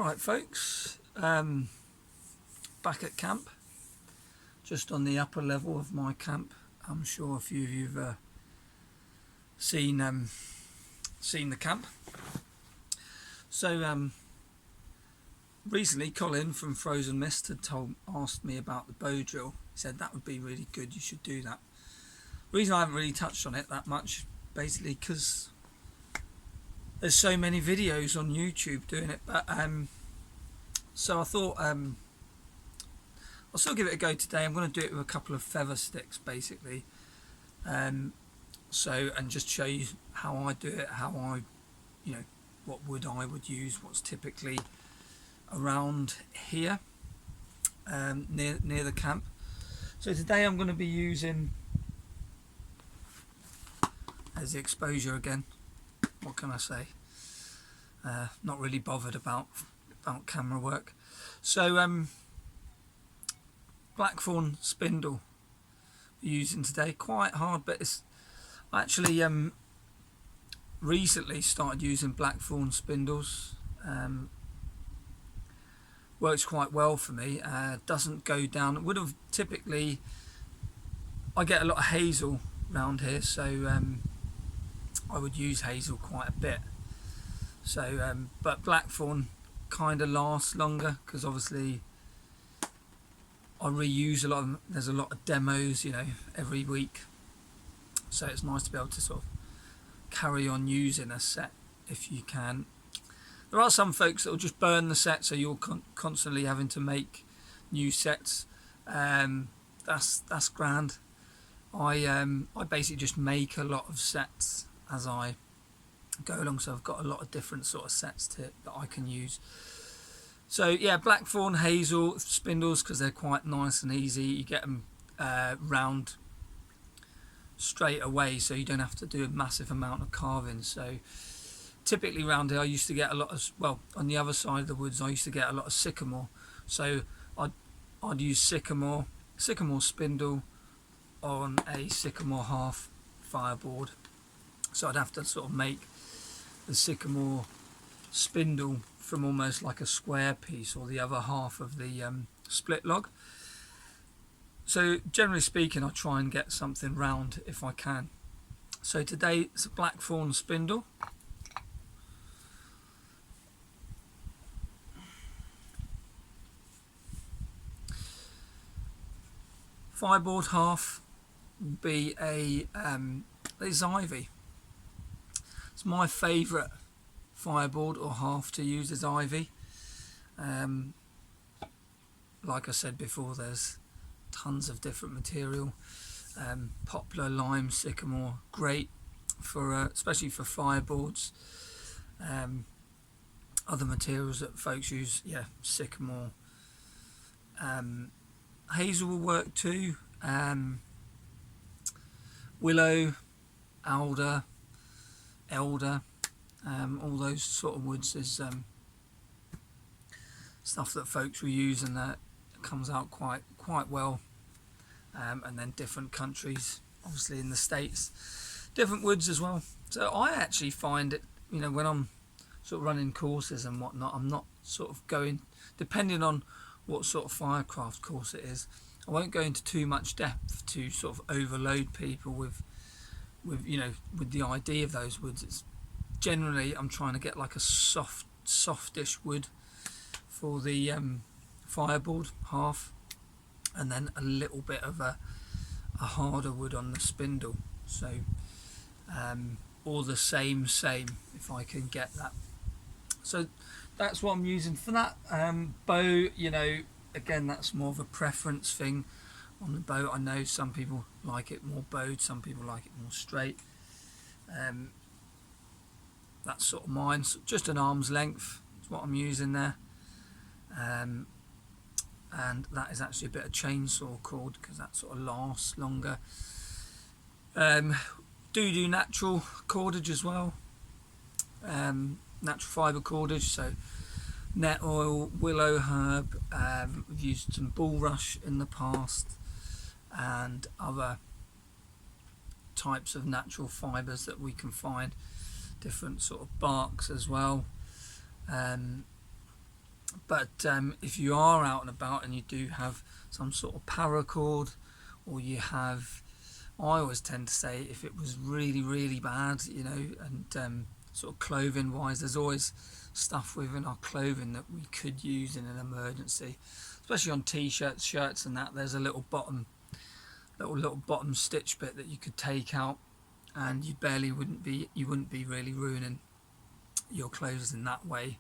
Alright folks, back at camp, just on the upper level of my camp. I'm sure a few of you have seen the camp. So recently Colin from Frozen Mist had asked me about the bow drill. He said that would be really good, you should do that. The reason I haven't really touched on it that much, basically because there's so many videos on YouTube doing it, but so I thought I'll still give it a go today. I'm going to do it with a couple of feather sticks basically, and just show you how I do it, how I, what wood I would use, what's typically around here near the camp. So today I'm going to be using, as the exposure again, what can I say, not really bothered about camera work. So Blackthorn spindle we're using today, quite hard, but it's actually recently started using Blackthorn spindles. Works quite well for me, doesn't go down. It would have typically, I get a lot of hazel around here, so I would use hazel quite a bit. So but Blackthorn kind of lasts longer because obviously I reuse a lot of, there's a lot of demos every week, so it's nice to be able to sort of carry on using a set if you can. There are some folks that will just burn the set, so you're constantly having to make new sets. That's grand. I basically just make a lot of sets as I go along, so I've got a lot of different sort of sets that I can use. So yeah, Blackthorn hazel spindles, because they're quite nice and easy. You get them round straight away, so you don't have to do a massive amount of carving. So typically round here I used to get a lot of, well, on the other side of the woods I used to get a lot of sycamore, so I'd use sycamore spindle on a sycamore half fireboard. So I'd have to sort of make the sycamore spindle from almost like a square piece, or the other half of the split log. So generally speaking I try and get something round if I can. So today it's a Blackthorn spindle. Fireboard half will be this ivy. It's my favourite fireboard or half to use as ivy. Like I said before, there's tons of different material. Poplar, lime, sycamore, great for especially for fireboards. Other materials that folks use, yeah, sycamore. Hazel will work too. Willow, alder, elder, all those sort of woods is stuff that folks will use, and that comes out quite well. And then different countries, obviously in the States, different woods as well. So I actually find it, when I'm sort of running courses and whatnot, I'm not sort of going, depending on what sort of firecraft course it is, I won't go into too much depth to sort of overload people with the idea of those woods. It's generally I'm trying to get like a softish wood for the fireboard half, and then a little bit of a harder wood on the spindle. So or the same if I can get that. So that's what I'm using for that. Bow, again, that's more of a preference thing on the bow. I know some people like it more bowed, some people like it more straight. That's sort of mine. So just an arm's length is what I'm using there. And that is actually a bit of chainsaw cord, because that sort of lasts longer. Do natural cordage as well. Natural fibre cordage, so net oil, willow herb. We've used some bulrush in the past, and other types of natural fibres that we can find, different sort of barks as well. But if you are out and about and you do have some sort of paracord, or you have, I always tend to say if it was really, really bad, you know, and sort of clothing wise, there's always stuff within our clothing that we could use in an emergency, especially on t-shirts, shirts and that. There's a little bottom stitch bit that you could take out, and you wouldn't be really ruining your clothes in that way.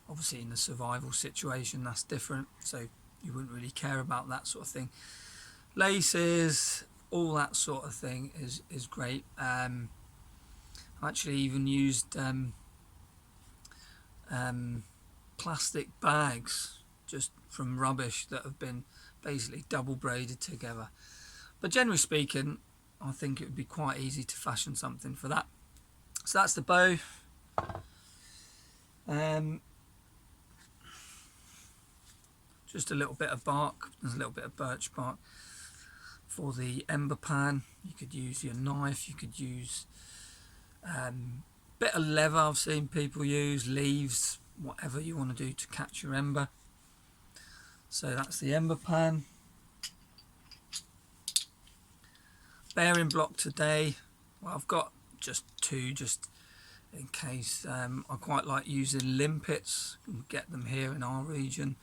Obviously in a survival situation that's different, so you wouldn't really care about that sort of thing. Laces, all that sort of thing is great. I actually even used plastic bags just from rubbish that have been basically double braided together. But generally speaking, I think it would be quite easy to fashion something for that. So that's the bow. Just a little bit of bark. There's a little bit of birch bark for the ember pan. You could use your knife. You could use a bit of leather. I've seen people use leaves, whatever you want to do to catch your ember. So that's the ember pan. Bearing block today. Well, I've got just two, just in case. I quite like using limpets. You can get them here in our region.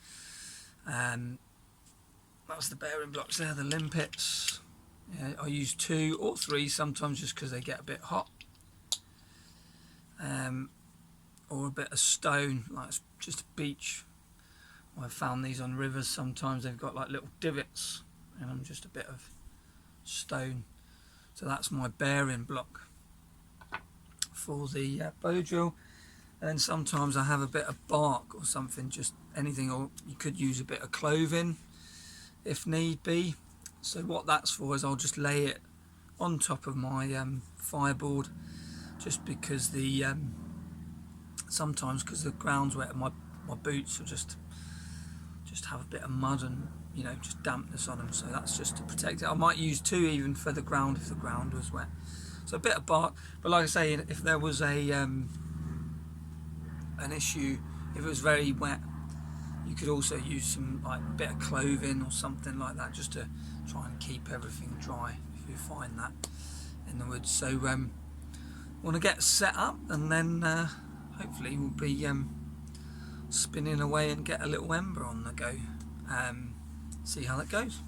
That's the bearing blocks there, the limpets. Yeah, I use 2 or 3 sometimes just because they get a bit hot. Or a bit of stone, like it's just a beach. I've found these on rivers sometimes, they've got like little divots, and I'm just a bit of stone. So that's my bearing block for the bow drill. And then sometimes I have a bit of bark or something, just anything, or you could use a bit of clothing if need be. So what that's for is I'll just lay it on top of my fireboard, just because the sometimes because the ground's wet and my boots will just have a bit of mud and, you know, just dampness on them. So that's just to protect it. I might use 2 even for the ground if the ground was wet. So a bit of bark, but like I say, if there was an issue, if it was very wet, you could also use some like bit of clothing or something like that, just to try and keep everything dry if you find that in the woods. So want to get set up, and then hopefully we'll be spinning away and get a little ember on the go. See how that goes.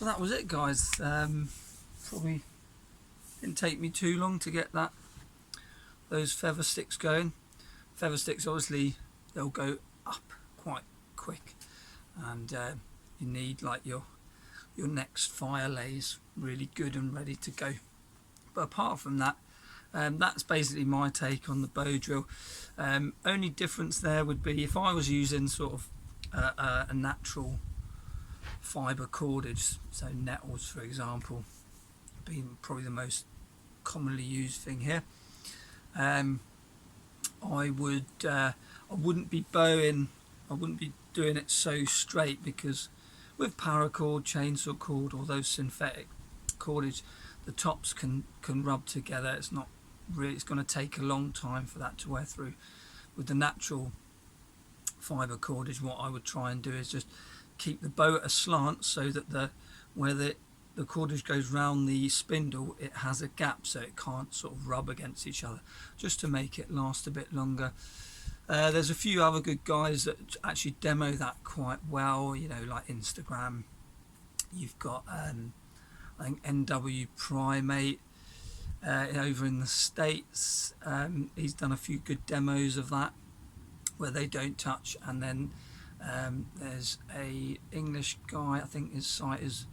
So that was it, guys. Probably didn't take me too long to get those feather sticks going. Feather sticks, obviously, they'll go up quite quick, and you need like your next fire lays really good and ready to go. But apart from that, that's basically my take on the bow drill. Only difference there would be if I was using sort of a natural fibre cordage, so nettles for example, being probably the most commonly used thing here. I wouldn't be bowing, I wouldn't be doing it so straight, because with paracord, chainsaw cord, or those synthetic cordage, the tops can rub together. It's not really, it's going to take a long time for that to wear through. With the natural fibre cordage, what I would try and do is just keep the bow at a slant, so that where the cordage goes round the spindle, it has a gap so it can't sort of rub against each other, just to make it last a bit longer. There's a few other good guys that actually demo that quite well, you know, like Instagram. You've got I think NW Primate over in the States. He's done a few good demos of that where they don't touch. And then there's a English guy, I think his site is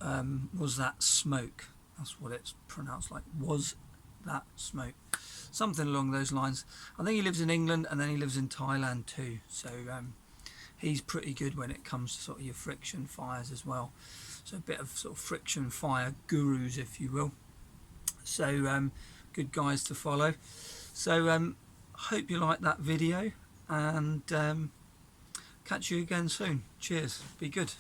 Was That Smoke, that's what it's pronounced, like Was That Smoke, something along those lines. I think he lives in England, and then he lives in Thailand too, so he's pretty good when it comes to sort of your friction fires as well. So a bit of sort of friction fire gurus, if you will. So good guys to follow. So hope you like that video, and catch you again soon. Cheers, be good.